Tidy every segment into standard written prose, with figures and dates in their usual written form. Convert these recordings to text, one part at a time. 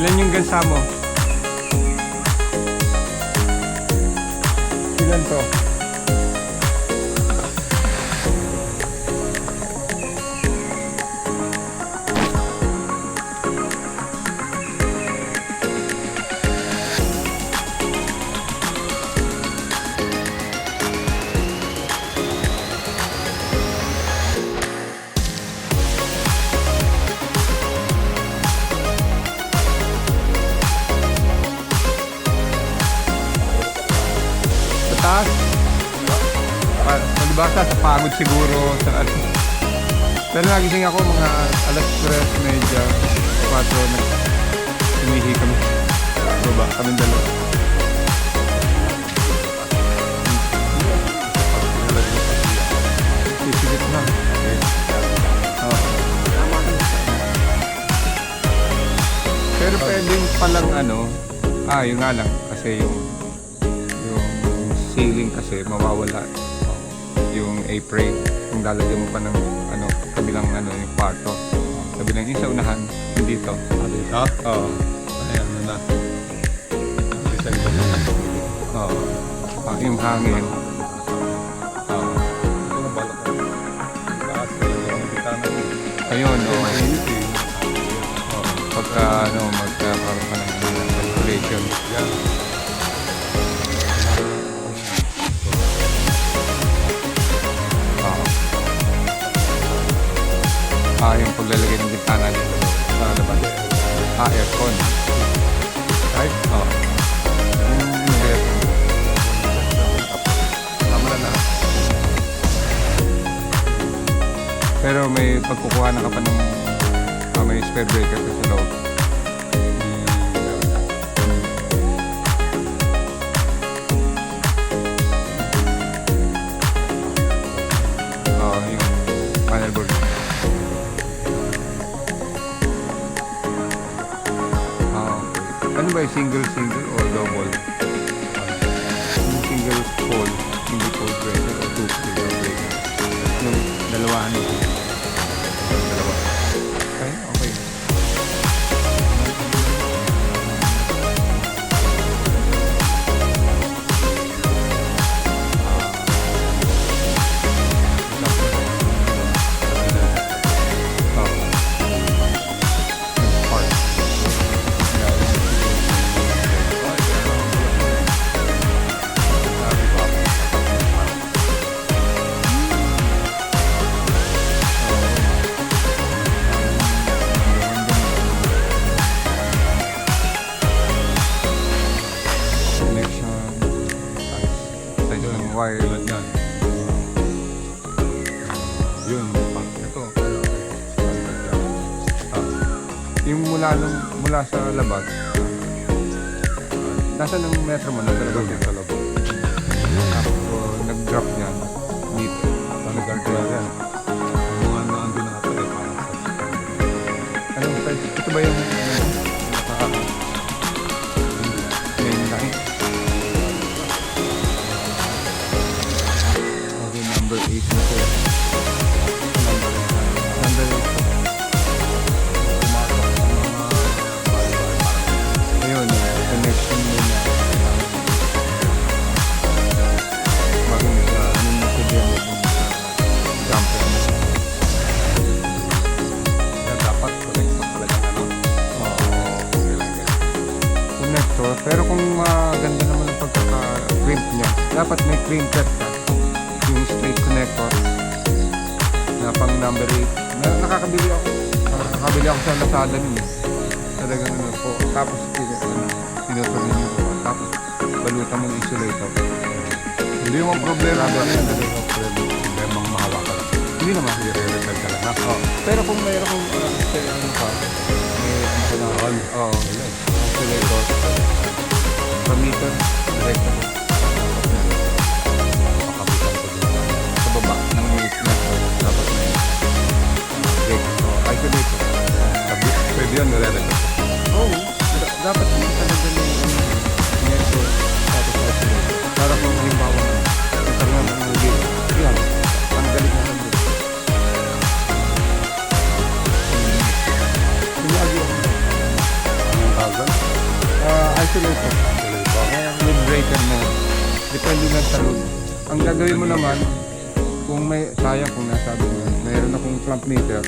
Ilan yung gansa mo? Ilan to? Taas. Palibasa sa pagod siguro sa ano. Pero nagising ako mga alas 3 medya 4 umihi kami. Baba kami dalawa. Sisigit na. Oh. Pero pwedeng palang ano, yun nga lang kasi yung ceiling kasi mawawala yung apron kung lalagyan mo pa ng ano kabilang ano yung kwarto kabilang yung sa unahan dito dito? oo Ayan na oo yung hangin oo ayun oo pagka ano magkakaroon ka ng ventilation yan. yung paglalagay ng bintana dito sa labas. Aircon. Right? Oo. Tama na lahat. Pero may pagkukuha na ka pa ng may spare breaker sa loob. Yung panel board. Ano ba yung single or double? Yung single pole breaker o two pole breaker? Yung dalawa ano? Dalawa. Okay. Wire Tulad yan. Yun, ito. yung mula sa labas nasa ng metro mo nasa labas Sa labas. tapos nag-drop yan dito Nag-artera yan. Yung mga naandun na ito eh. Parang sa anong size? Ito ba yung yung laki? Okay, number 8 na to. Number 8. Ayun, connection mo na. Bago mo sa anong nasabihan mo jumper. yan, dapat connect talaga ano. Connector, pero kung maganda naman ang pagkaka-crimp niya, dapat may crimper ka. Yung straight connector na pang number 8. Nakakabili ako sa Lazada nun eh. Talagang ano po. Tapos tinutuloy nyo po. Tapos balutan mo ng insulator. Hindi mo problema ba yan? Hindi mo problemang mahawakan. Hindi naman. I-re-repair ka lang ha. Pero kung mayroon kong ano ka, may ano ka na, insulator, per meter, direct na. Makapitan ko din. Sa baba ng meter, dapat may break. Isolator. Pwede yan, nire-repair. Oo. Dapat yung talaga yung meter, tapos isolator. Para kung halimbawa nagkaroon ng leak, yan, ang galing na ng leak. Sinagi ako. Anong tawag? isolator. Kaya with breaker na yan. Depende lang sa load. Ang gagawin mo naman, kung may, sayang kung nasabi mo, mayroon akong clamp meter,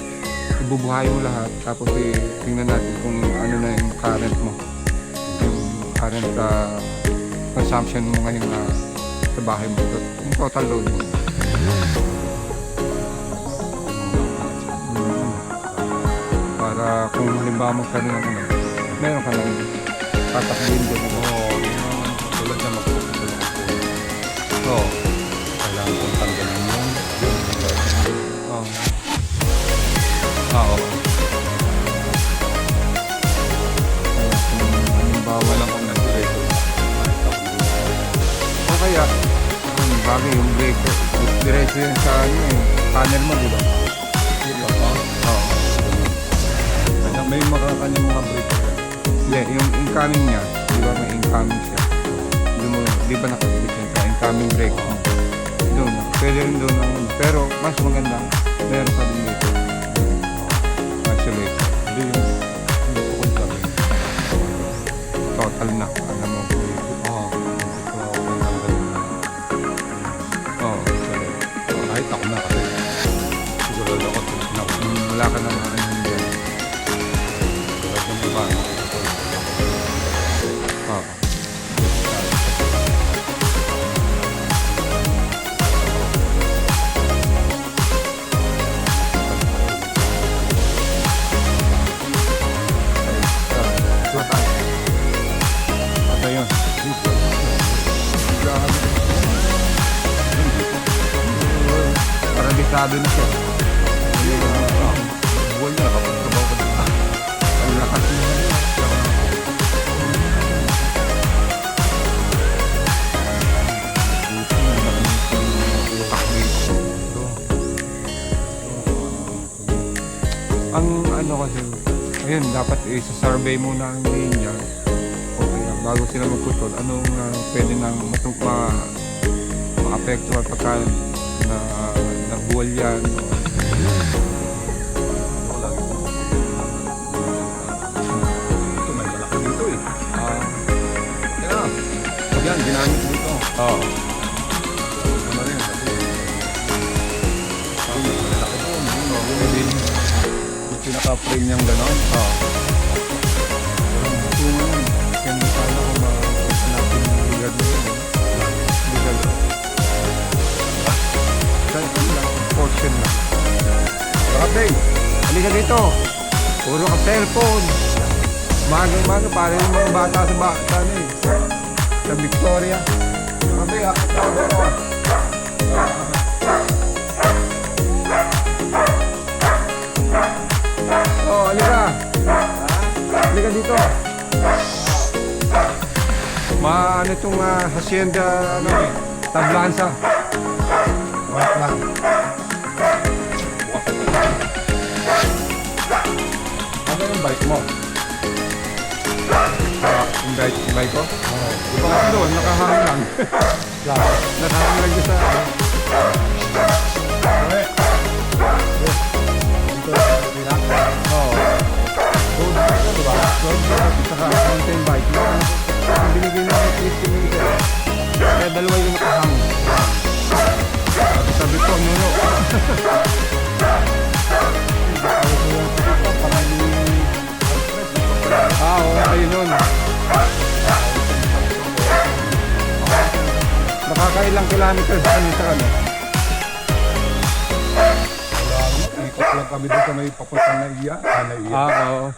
ibubuhay mo lahat, tapos tingnan natin kung ano na yung current mo. Yung current consumption mo ngayon sa bahay mo. Yung total load mo. Para kung halimbawa magkaroon ng ano, meron ka lang tatakbin din. Tulad na magpapagod ako. So, kailangan kong tanggalin yung Oo. oo. Kung halimbawa Walang kong nag-breaker. o kaya, bagay yung breaker, diretso yun sa ano panel mo, di ba? Oo. Kaya may kanyang mga breaker yan. Hindi, yung incoming niya, di ba may incoming siya? Di ba nakakabit yun sa incoming brake mo? Doon, pwede rin doon ang ano. Pero mas maganda, meron ka din dito. Isolator. Hindi yung bukod sa akin. Total na, alam mo. Oo. Hindi ko tanggalin na. Oo, isolator. Kahit ako na kasi sigurado ako na Wala ka na mga ano yan. tulad ng iba. Oo. Total. Ito yun. Grabe. Parang bisado na siya. Buwan niya kapag trabaho ka din. Ang lakas niya. Ang ano kasi, ayun, dapat isa-survey muna ang linya. O kaya bago sila magputol, anong pwede nang ma-apektuhan pagka na nagbuwal yan. Ako lagi ko. Ito may malaki dito eh. Kaya, yan, ginamit dito. Oo. Ano rin, kasi parang mas malaki doon. Pwede. Yung pinaka-frame niyang gano'n. Oo. Kung kaya hindi sana kung natin yung lugar na yun. Lugar na. Kahit ano lang, portion lang. Kapag, halika dito. Puro ka cellphone. Magang-maga, parang yung mga bata sa ano eh. Sa Victoria. Sabi, tawag ako. Oh, halika. Halika dito. Ano itong hacienda, ano eh, Tablanza. Wala lang. Ano yung bike mo? Yung bike ko? Oo. Di ba kasi doon, nakahang lang. Nakahang lang dyan sa... Oo. Road bike ko, di ba? Road bike, saka mountain bike. Yung binigay na ng 50 meter. Kaya dalawa yung nakahang. Sabi ko, nuno. Okay nun. Nakakailang kilometers kami sa ano? Wala naman. Ikot lang kami dito may papuntang Naiya. Naiya. Oo.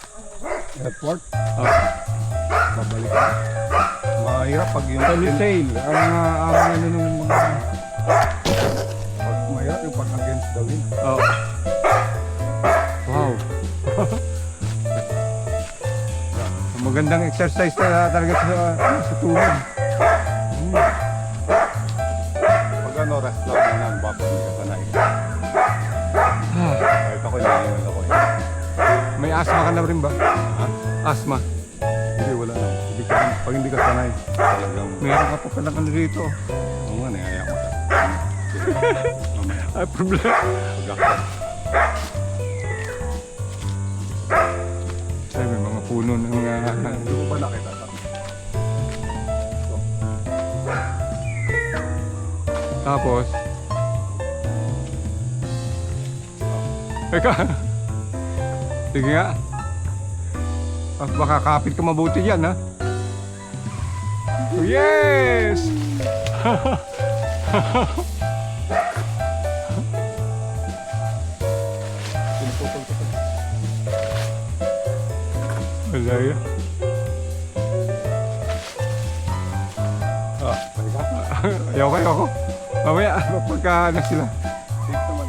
Airport. Babalik. Mahirap pag yung... Teletail. Ang ano nung mga... Mahirap yung pag against the wind. Oo. Wow. Magandang exercise na talaga sa tuhod. Pag ano, rest lang na ng baba hindi ka sanay. Kahit ako naiiwan ako eh. May asthma ka na rin ba? Ha? Asthma. Hindi, wala na. Pag hindi ka sanay, talagang... Meron ka pa palang ano rito. Oo nga, niyaya ko siya. Mamaya. Ay, problema. Pag ako. Ay, may mga puno ng Hindi ko pa nakita. Tapos, teka. Sige nga. At baka kapit ka mabuti yan, ha? Yes! Pinuputol ko pa. Wala yan. Ah, balik ka. Ayoko. Mamaya, pagka na sila. Safe naman.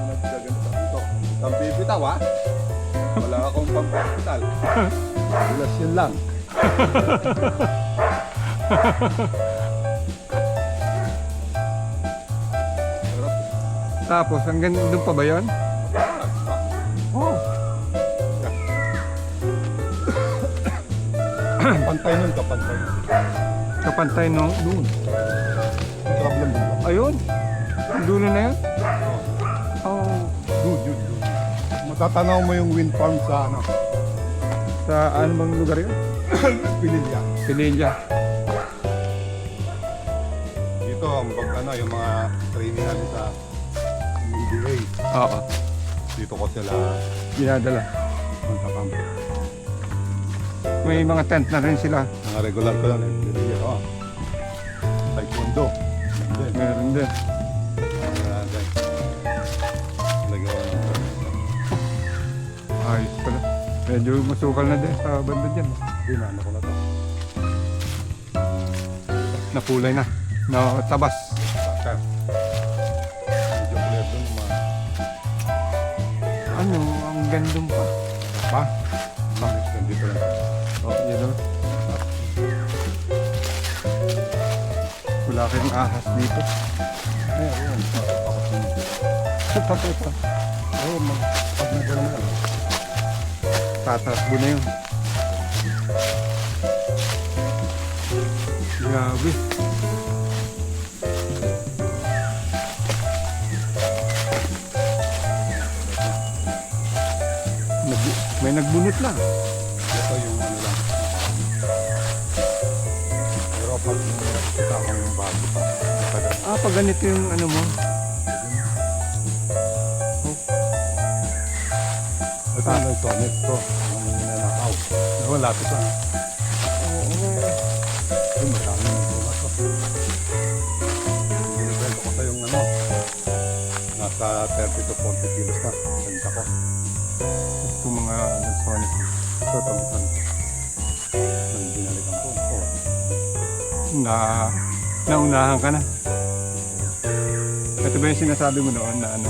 Nagkaganito dito. Ang bibitaw ha? Wala akong pang-hospital. Ulas yun lang. Sarap. Tapos, hanggang doon pa ba yun? Oh. Pantay nun, kapantay nun. Kapantay no? Doon. Ang problem dito. Ayun. Dulo na yun? Oh. Good. Matatanaw mo yung wind farm sa ano, Sa ano bang lugar yun? Pililya. Pililla. Dito ang ano, yung mga training namin sa MBA. Oo. Dito ko sila Dinadala. magkakam. May mga tent na rin sila. Mga regular ko lang eh. Pililya ko. Taekwondo. Hindi. Meron din. Nagawa ng Ayos pala. Medyo masukal na din sa banda dyan. Dinaan ako na to. Napulay na. Natabas. Saka. Medyo clear dun mga Ano, ang gandong pa. pa. Nandito lang. Oh, yun o. Wala kayong ahas dito. Ayun. Tapos pa. Oo, pag nagano na lang. Tatakbo na yun. Grabe. May nagbunot lang. Ito yung ano lang. Pero pag nakita ko yung bago pa. Matagal. Ah, pag ganito yung ano mo. Ito yung nagsonet ko. Ang nanakaw. Ako lapit lang. Yung madami yung bunga ko. Binibenta ko sa yung ano. Nasa 30 to 40 kilos na. Benta ko. Ito mga nagsonic. Ito itong ano. Nang binalikan ko. Oh. Naunahan ka na. Ito ba yung sinasabi mo noon na ano?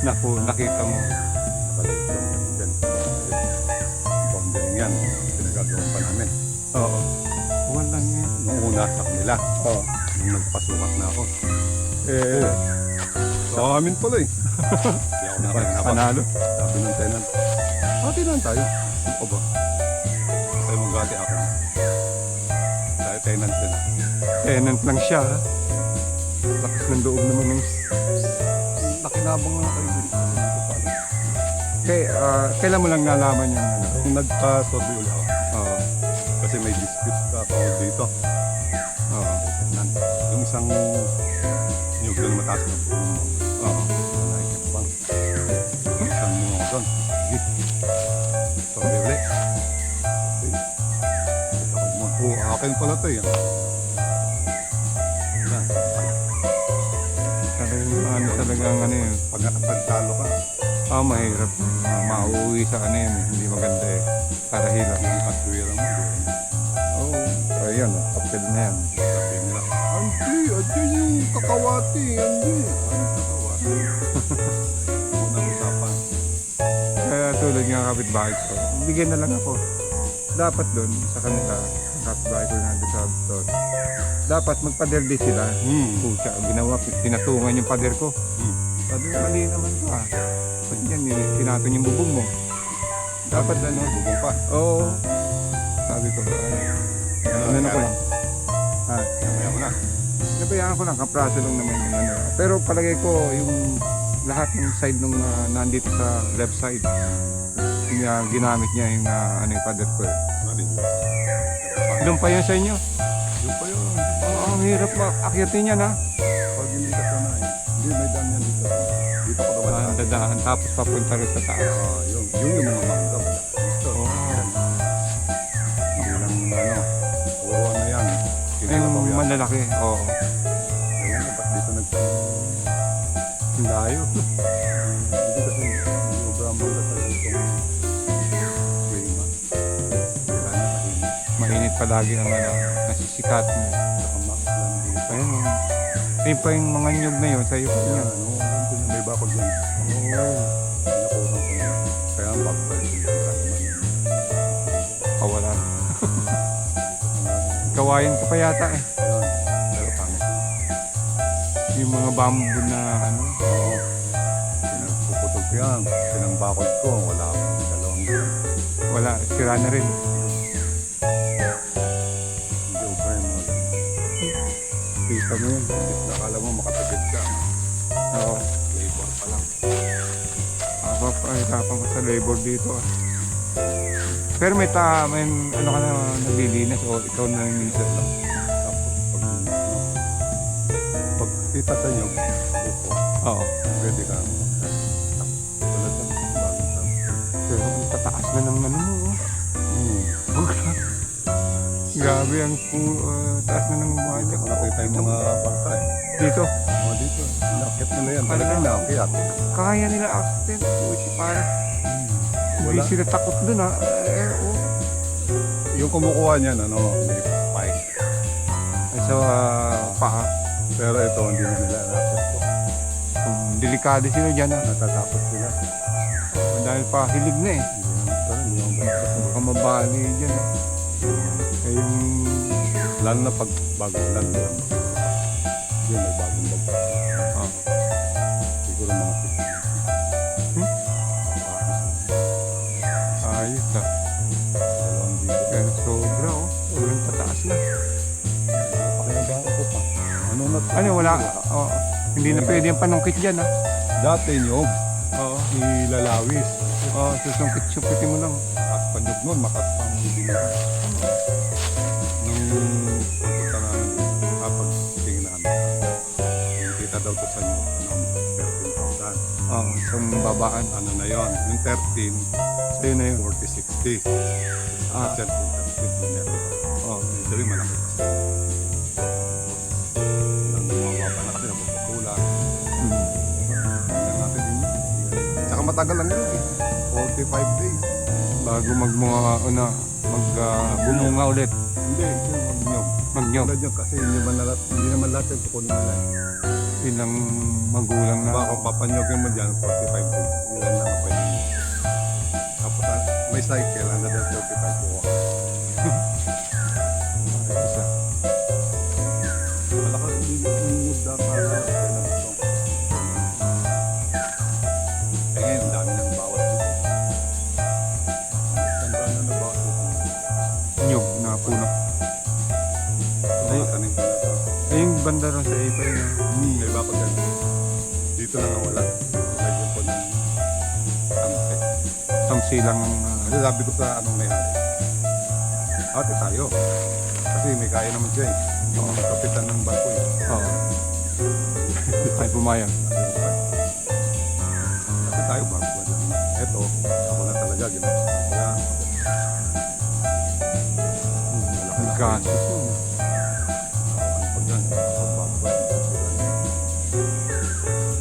Nakita mo. Nakaliit yung ano dyan. Boundary yan. Pinagagawa pa namin. Oo. Walang yan. Nung una sa kanila. Oo. Nung nagpasukat na ako. Eh, Sa amin pala eh. Hindi ako nakakita. panalo. Sabi ng tenant. Hati lang tayo. O ba? Tayo mag-hati ako. Tayo tenant din. Tenant lang siya. Ha? Lakas ng loob naman ng nakinabang lang kayo dito. Kailan mo lang nalaman yung ano? Kung nagpa-survey ulit ako. Oo. Kasi may dispute ka ako dito. Oo. Tenant. Yung isang niyog doon mataas na buong Oo. nakikita bang. Isang niyog doon. Sige. Survey ulit. Okay. Ito ko mo. Oo, akin pala ito eh. Yan. Talagang ano yun. Pag nakapagtalo ka, Mahirap. Mauuwi sa ano yun. Hindi maganda eh. Para hilang. yung katwiran mo doon. Oo. Ayun. Kapil na yan. Sabihin nila, andyan yung kakawati, andyan. Ano kakawati? Unang usapan. Kaya tulad nga kapitbahay ko. Bigyan na lang ako. Dapat doon sa kanila. Kapitbahay ko nga doon sa Absor. Dapat magpaderdi sila. Pucha, ginawa, tinatungan yung pader ko. Sabi ko, mali naman ka. Ba't yan, tinatun yung bubong mo? Dapat ano? Bubong pa. Oo. Sabi ko, ano ko lang. Mamaya mo na. Nabayaan ko lang, kapraso lang naman yung ano. Pero palagay ko, yung lahat ng side nung nandito sa left side, ginamit niya yung ano yung pader ko eh. Mali. Doon pa yun sa inyo? Yung pa yun. Oo, Ang hirap akyatin yan ha. Pag hindi ka sanay, hindi may daan yan dito. Dito ka naman. Ang dadahan tapos papunta rin sa taas. Yung mga mangga. Dito. Oo. Hindi lang ano, puro ano yan. Kinalabaw Yung yan. malalaki. Oo. Ewan ko, ba't dito Ang layo. Hindi kasi sobrang mangga sa itong klima. Kailangan tahimik. Mainit palagi ang nasisikat mo. Saka makulan dito. Ayun o. Ayun pa yung mga nyug na yun sa iyo Kaya niya. ano, nandun yung may bakod yan. Oo. Pinakulang ko na. Kaya ang bakod hindi ka naman. Kawalan. Kawayan ka pa yata eh. Ayan, pero pangit. Yung mga bamboo na ano. Oo. Pinagpuputol ko yan. Pinangbakod ko. Wala akong dalawang yan. Wala. Sira na rin. Hindi over yung mga ganun. Kita mo yun. Nakala mo makatagit ka. Oo. Labor pa lang. Ako pa. Hirapan ko sa labor dito ah. Pero may ano ka na naglilinis o ikaw na nilinis lang. Tapos pag kita sa inyo, buko, Oo. pwede ka tulad ng bagong sabi. Pero ang tataas na ng ano mo. Oh. Hmm. Grabe ang taas na ng mga Hindi ko nakita yung mga bangka eh. dito. Mga dito, nakit nila yan. Ano? Talagang nakakit. Kaya nila accident. Uy, para hindi Wala. sila takot dun ha. Oh. Yung kumukuha niyan, ano, may spike. Ay, so, paa. Pero ito, hindi na nila nakit ko. Delikado sila dyan ha. Natatakot sila. Dahil pa hilig na eh. Hindi naman basta. Baka mabali dyan ha. Eh, yung Lalo na pag bagong land lang. Yun, may bagong bagong. ah, Siguro mga 50. Hmm? ayos ha. Dalawang dito. Pero sobra oh. Sobrang tataas na. Pakinabangan ko pa. Ano na? Ano wala. Oh, hindi na pwede yung panungkit dyan ha. Dati nyo, Oo. ilalawis. Oh, susungkit-sungkitin mo lang. At panyog nun, makas pang hindi na. Nung pagpunta namin, kapag tingin namin, yung kita daw to sa inyo, ano, 13,000. Oh, isang babaan. Ano na yon? Yung 13, Sa'yo na yun. 40, 60. Ah. 13, 13, meron. Oh. Sabi malaki. Nang gumawa pa na kasi, magpakulang. Hmm. Tingnan natin din yun. Tsaka matagal lang yun eh. 45 days. Bago bumunga ulit. Hindi, yung magnyog. Magnyog. Tulad yun kasi hindi naman lahat yung kukunin nila. Ilang magulang na. Baka kung papanyogin mo dyan, 45 days. Ilan lang ang pwede. Tapos may cycle, another 45 po. Isa. Malakas yung mood na para gusto. Eh ngayon, ang dami ng bawat dito. Tanda na na bawat dito. Nyog na puno. Mga tanim ko na ito. Ay, yung banda ron sa ipa yun. May bakot yan. Dito lang ang wala. Lagyan ko ng tamse. Samsilang Kasi sabi ko sa anong may-ari, ate tayo. Kasi may kaya naman siya eh. Yung kapitan ng barko eh. oo. Ay, pumayag. Ate tayo bago ba lang. Eto, ako na talaga ginagawa. Kaya, malaki na. Gastos yun. Ano pa dyan? Ako bago ba lang.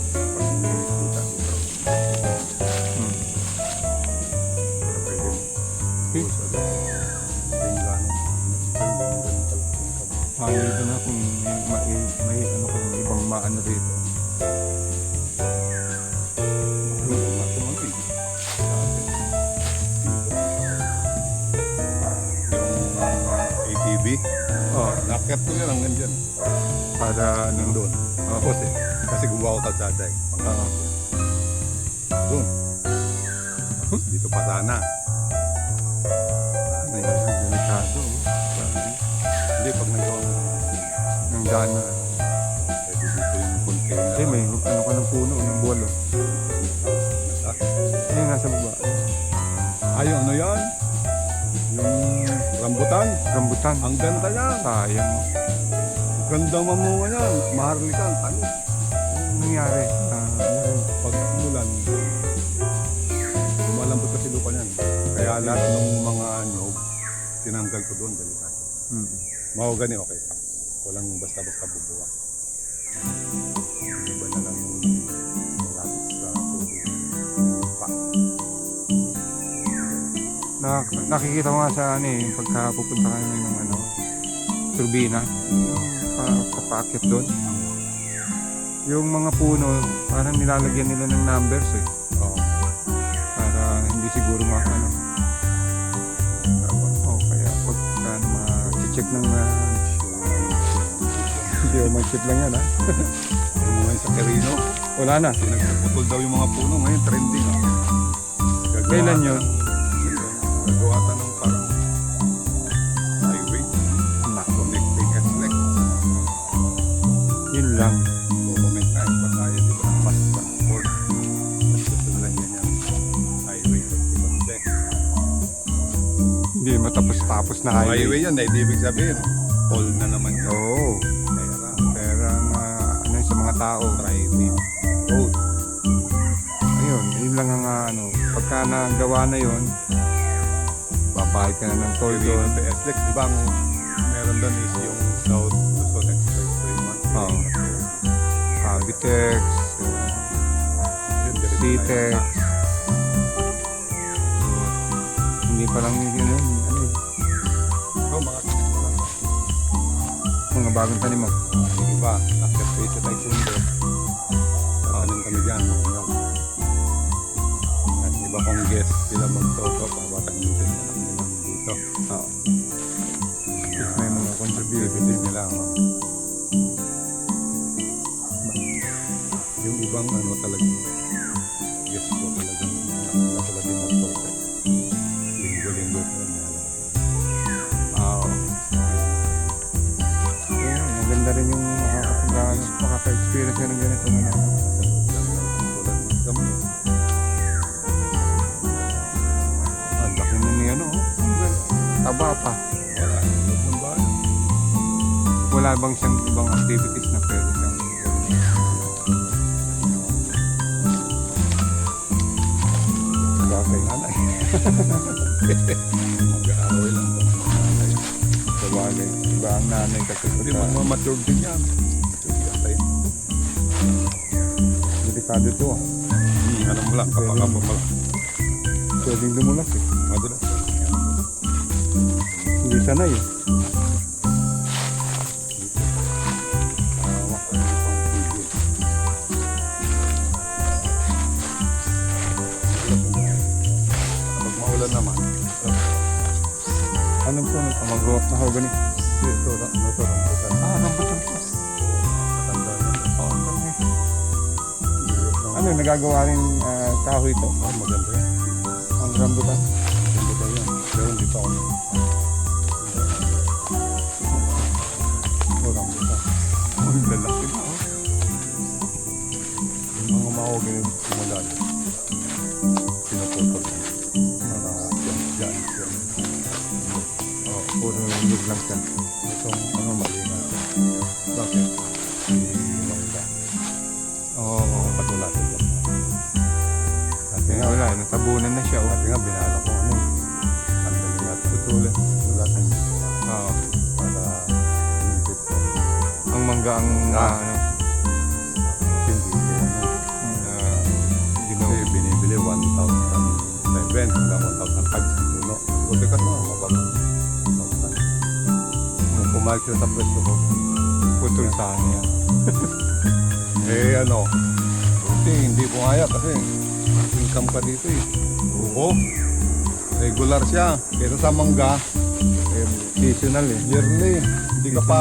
Pag hindi kita dito. Hmm. Kaya pwede mo. Okay. Tapos agad. Hindi yung gano'n. Hindi yung gano'n. Ayaw doon na kung may ano kung ibang maano rito. Yung ATV, Oo. nakakit ko yan hanggang dyan. Para ano. Nandun. Tapos eh, kasi gumawa ko kalsada eh. Oo. Doon. Tapos dito pa sana. Ay, delikado. Oh. Hindi, pag nagawa mo, Ang daan na. pwede dito yung container. Ay, may ano ka ng puno, ng buwalo. Ah, Ay, nasa baba. Ay, ano yan? Yung rambutan. Rambutan. Ang ganda yan. Sayang. Ganda mamunga niyan. Maharlikan. Ano? Anong nangyari? Pag umulan, lumalambot kasi lupa niyan. Kaya lahat ng mga nyog, tinanggal ko doon. Delikado. Mahogany okay. Walang basta-basta bubuwa. Hindi ba na lang yung malapit sa tubig. Pa. Nakikita ko nga sa ano eh, pagka pupunta kami ng ano, turbina, papakit doon. Yung mga puno, parang nilalagyan nila ng numbers eh. Oo. Para hindi siguro ano. Kaya pagka ma-check ng hindi o mag-check lang yan ha. Yung mga sa Quirino, Wala na. pinagpuputol daw yung mga puno. Ngayon trending. Gagawa Kailan ata yun? Gagawa ata ng parang highway. Nako. Connecting SLEX. Yun lang. Government na. Iba tayo, di ba? Mass transport. Mas gusto nila yan yung highway. Kasi Hindi matapos-tapos na highway. highway yan, dahil ibig sabihin, toll na naman yun. Oo. Pero ang ano sa mga tao. Private road. Ayun, yun lang ang ano. Pagka nagawa na yun, babayad ka na ng toll Quirino doon. to SLEX, di ba? Ang meron doon is yung South Luzon Expressway. Oo. Cavitex, Citex. Hindi pa lang yun, ano eh, Oh, mga bagong tanim mo. yung iba, after Pecho Taekwondo, tatanim kami dyan. At iba kong guest, sila magtoto, pabatang dito nilang dito. Oo. May mga contributed. Bibili nila. Yung ibang ano talaga, guest ko talagang nakatulad din magtoto. Linggo-linggo ko nilalabas. Oo. Ayun, maganda rin yung makaka-experience ka ng ganito. Ang laki na niya, no? Taba pa. Wala bang siyang ibang activities na pwede siyang gawin? Bagay nanay. Mag-aaral lang ito ng nanay. Sa bagay. Iba ang nanay kasi Hindi, mature din yan. delikado to ah. Alam mo lang, kapag-kapag mo lang. Pwedeng dumulas eh. Madulas. Hindi sanay eh. Hawak ka ng pang video. Kapag maulan naman, Anong po mahogany? ito rambutan. Rambutan po. Matanda na. Oo, ano, nagagawa rin kahoy ito? Maganda yan. Ang rambutan? Maganda yan. Pero hindi pa ako. Rambutan. Ang lalaki na oh. Yung mga mahogany simula yun. Pinuputol. Para dyan. Puro lug lang siya. Itong ano mali na. Bakit? Mangga. Oo. Patulatin lang. Dati nga, Wala, natabunan na siya oh. dati nga binala ko ano. Tanggalin natin. Tutulan. Tulatin. Oo. Para inipit ko. Ang mangga ang ano, Hindi ko ano. ginawa. Kasi binibili 1,007 hanggang 1,005 sa puno. Buti ka naman, mababa. 1,000. Kung pumayag sila sa presyo ko, Putol sa kanya. eh ano, buti hindi pumaya kasi income ka dito eh. Oo. Regular siya. Kaya sa mangga, Seasonal eh. yearly. Hindi ka pa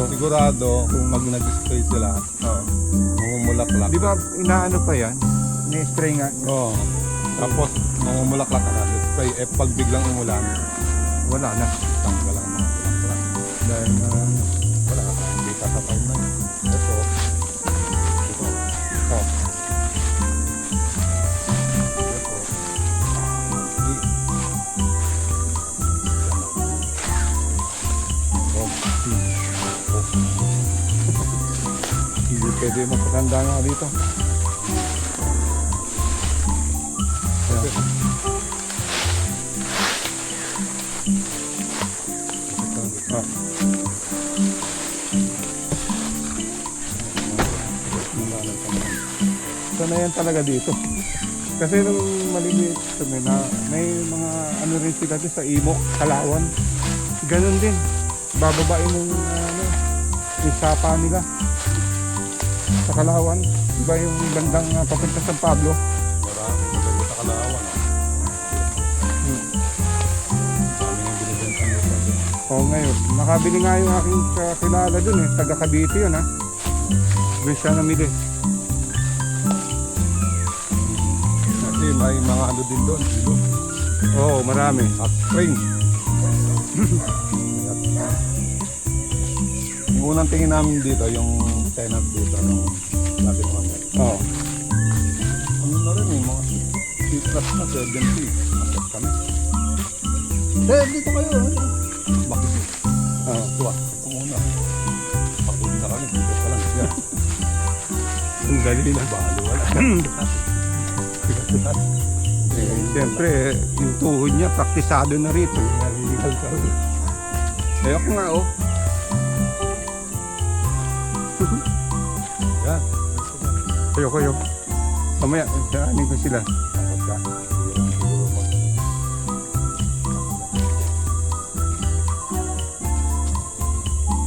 sigurado kung mag nag-spray sila. Oo. Mamumulaklak. Di ba inaano pa yan? Ni-spray nga. Oo. Tapos mamumulaklak ka na. Spray. Pag biglang umulan, Wala na. tanggal ang mga bulaklak. Dahil Wala ka. Hindi ka sa taon na yun. Ito. Ito. oh, Ito. Hindi. Yan. Oh. Pwede magpatanda nga dito. Ah. Sanayan talaga dito. Kasi nung maliliit kami na may mga ano rin sila doon sa Imok, Kalawan. Ganun din. Bababain ng yung sapa nila sa Kalawan. Iba yung bandang papunta sa San Pablo. Marami maganda sa Kalawan. Dami nang binibenta nito. Oo, ngayon. Nakabili nga yung aking kakilala dun eh. Taga Cavite yun ha. Doon siya namili. Kasi may mga ano din doon. Dito. Oo, marami. Hot spring. Yung unang tingin namin dito, yung tenant dito, nung dati naman. Oo. Ano na rin yung mga citrus na 70. Masat kami. Dito kayo. Bakit? Ito ito muna. Pagod na kami, dito pa lang siya. Ang dali na. Balo wala. Siyempre, yung tuhod niya, praktisado na rito. Naliligal ka rin. Ayoko nga oh. Yan. Ayoko. Mamaya, daanin ko sila. Takot ka. Siguro mo.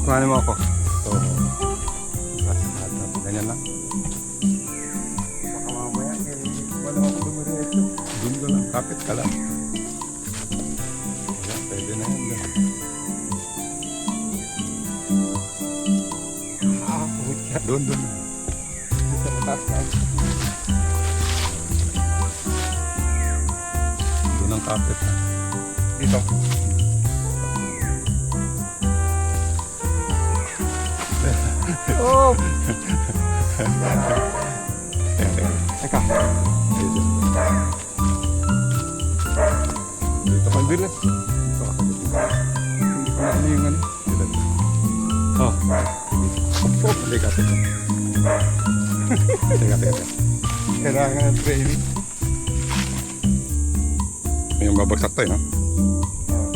Kuhanin mo ako. So, lahat natin. Ganyan lang. Baka mamaya, wala ako dumiretso. Doon ka lang. Kapit ka lang. Yan, pwede na yan. Pucha. Doon. Sa mataas na. Doon ang kapit. Dito. Oh! Teka, Dito ka. ang bilis. Dito ka. Hindi ko na ano yung ano. Oh. Teka. Kailangan ng training. Yung babagsak tayo, no? Oh.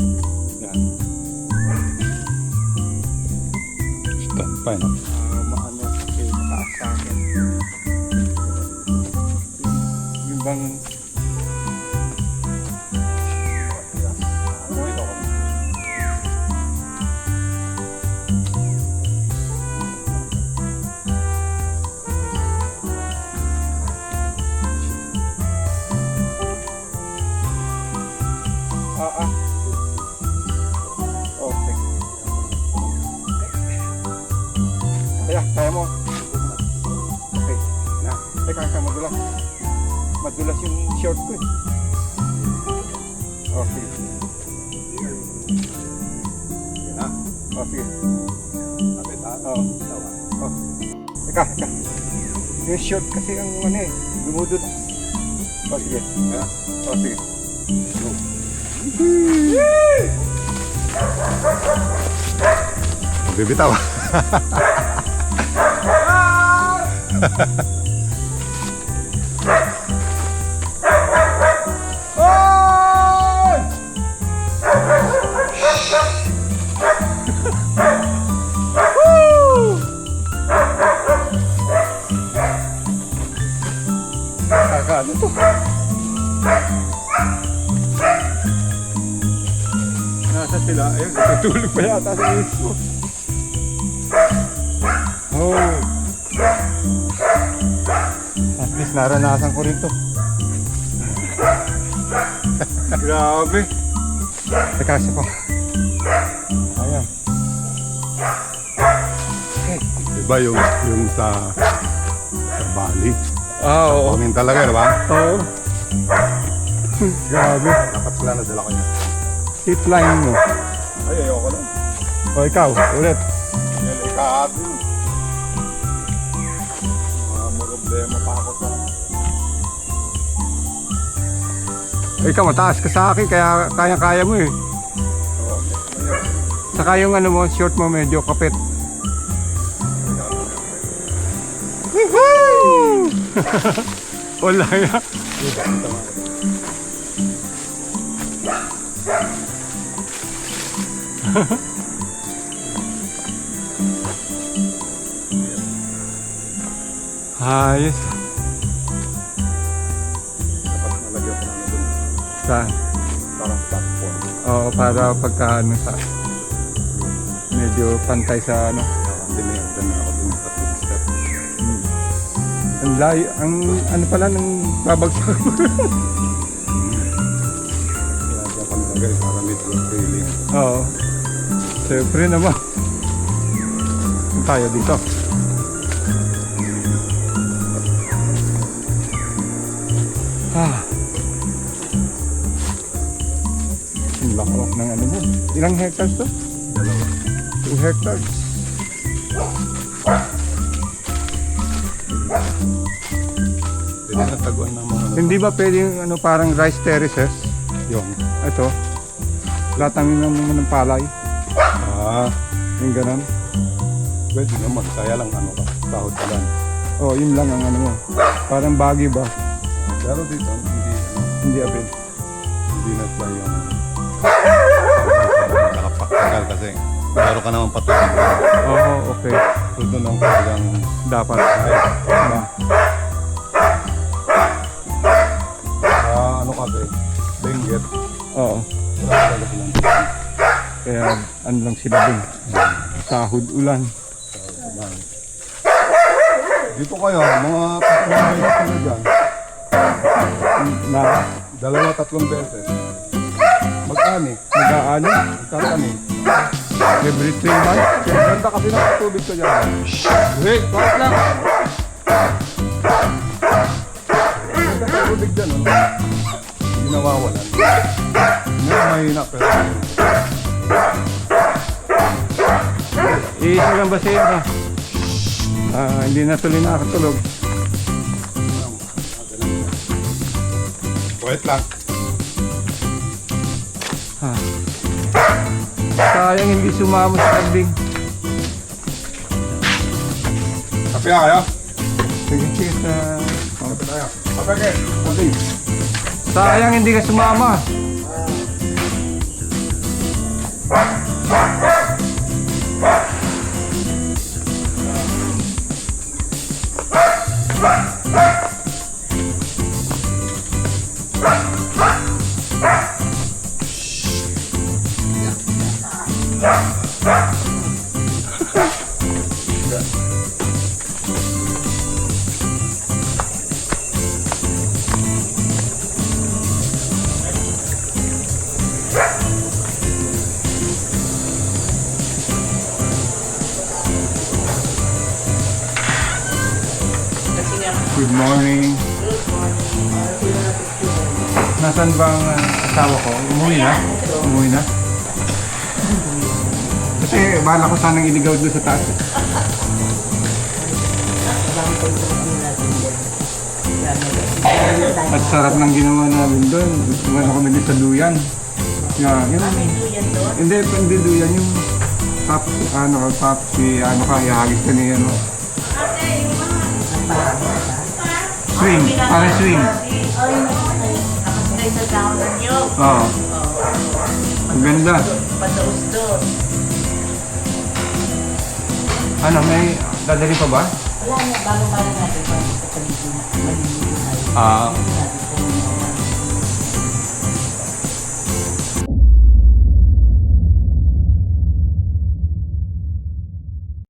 Yan. Stand pa, no? Maano kasi mataas sa akin. Yung bang... Okay. Kaya mo. Okay. Na. Teka, madulas. Madulas yung short ko eh. Okay. Yan na. Oh, sige. Kapit, ha? Oo. Oh. Teka. Yung short kasi ang ano eh. Dumudod. Oh, sige. Ha? Oh, sige. Bibitaw. Ano to? Nasa sila, ayun, natutulog pa yata sa mismo. Oh. At least naranasan ko rin to. Grabe. Teka, kasi ko. Ayan. Okay. Diba yung sa Bali? Ah, oo. Pangin talaga, diba? Oo. Grabe. Dapat sila nadala ko niya. Seat line mo. Ay, ayoko lang. O ikaw, ulit. Yan, ikahabi. Mga problema pa ako sa... Ikaw, mataas ka sa akin, kaya kaya-kaya mo eh. Saka yung ano mo, short mo medyo kapit. Wala ya. Diba? Ito nga. Ayos. Dapat malagyan ko na dun. Saan? Parang platform. Oo, para pagka ano sa medyo pantay sa ano. Hindi na yan. Diyan na ako dun. Tatlong step. Ang layo, ang ano pala nang babagsak. Kaya dyan ko nilagay para medyo trailing. Oo. Siyempre naman. Saan tayo dito? Ah. Ang lako ng ano mo. Ilang hectares to? Dalawa. 2 hectares. Pwede na taguan ng mga... Hindi ba pwede yung ano, parang rice terraces? Yung. Ito. Latangin naman ng palay. Yung ganun. Pwede naman. Kaya lang ano ka. Sahod ka lang. Oh, yun lang ang ano mo. Parang bagay ba? Pero dito, Hindi abin. hindi na try yung nakapaktagal kasi meron ka naman patulog. Oo, okay. So doon ang talagang Dapat. diba? Ano kasi, benggit, Oo. wala talaga silang Kaya ano lang sila din. Sahod ulan. diba? Dito kayo, mga tatlong beses na dyan, Na 2-3 beses. Mag-ani, nag-aano. magkakani. Every 3 months. Ganda kasi ng tubig ko dyan. Wait, bakit lang? Ganda ng tubig dyan, ano? Hindi nawawalan. Hindi na mahina, pero Iisa lang ba siya? Hindi na tuloy nakakatulog. wait lang. Ha. Sayang hindi sumama sa kambing. Kape na kayo? Sige, cheers. Kape tayo. Kape kayo. Kape. Sayang hindi ka sumama. Good morning. Nasaan ba ang asawa ko? Umuwi na? Umuwi na? Kasi bala ko sanang iligaw doon sa taas. At sarap ng ginawa namin doon. Gusto mo na kami sa duyan. Yun. Hindi duyan yung tapos si ihagis ka niya ano. Swing, parang swing. Nakasakay sa dahon ng niyog. Oo. Ang ganda. Padaus-dos. Ano, may dadali pa ba? Wala niya, bago-bago natin. Bago sa paligid. Maligid tayo. Ah, Natin kung